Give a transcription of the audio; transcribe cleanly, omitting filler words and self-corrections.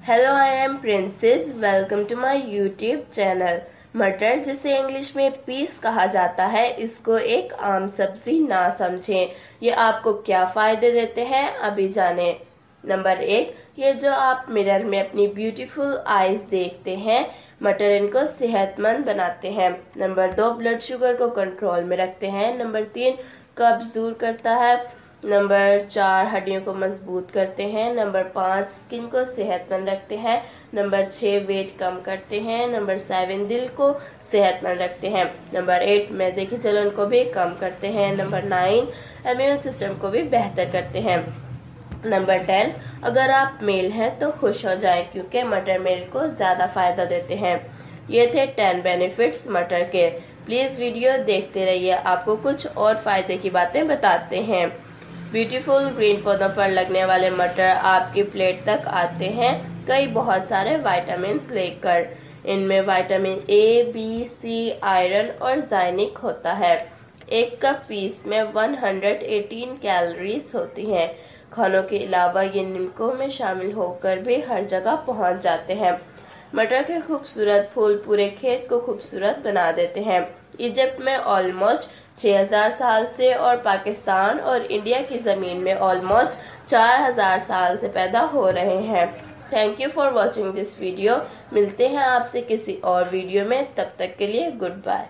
Hello, I am Princess. Welcome to my YouTube channel. मटर, जिसे English में piece कहा जाता है, इसको एक आम सब्जी ना समझें। ये आपको क्या फायदे देते हैं, अभी जानें। नंबर 1, ये जो आप मिरर में अपनी ब्यूटीफुल आईज देखते हैं, मटर इनको सेहतमंद बनाते हैं। नंबर 2, ब्लड शुगर को कंट्रोल में रखते हैं। नंबर 3, कब्ज दूर करता है। नंबर 4, हड्डियों को मजबूत करते हैं। नंबर 5, स्किन को सेहतमंद रखते हैं। नंबर 6, वेट कम करते हैं। नंबर 7, दिल को सेहतमंद रखते हैं। नंबर 8, मैदे की जलन को भी कम करते हैं। नंबर 9, इम्यून सिस्टम को भी बेहतर करते हैं। नंबर 10, अगर आप मेल हैं तो खुश हो जाएं, क्योंकि मटर मेल को ज्यादा फायदा देते हैं। ये थे 10 बेनिफिट्स मटर के। प्लीज वीडियो देखते रहिए, आपको कुछ और फायदे की बातें बताते हैं। ब्यूटीफुल ग्रीन पौधों पर लगने वाले मटर आपकी प्लेट तक आते हैं कई बहुत सारे विटामिन लेकर। इनमें vitamin A, B, C, iron और जाइनिक होता है। एक कप पीस में 118 कैलोरीज होती हैं। खानों के अलावा ये निमकों में शामिल होकर भी हर जगह पहुंच जाते हैं। मटर के खूबसूरत फूल पूरे खेत को खूबसूरत बना देते हैं। इजिप्ट में ऑलमोस्ट 6000 साल से और पाकिस्तान और इंडिया की जमीन में ऑलमोस्ट 4000 साल से पैदा हो रहे हैं। Thank you for watching this video. मिलते हैं आपसे किसी और वीडियो में, तब तक के लिए गुड बाय।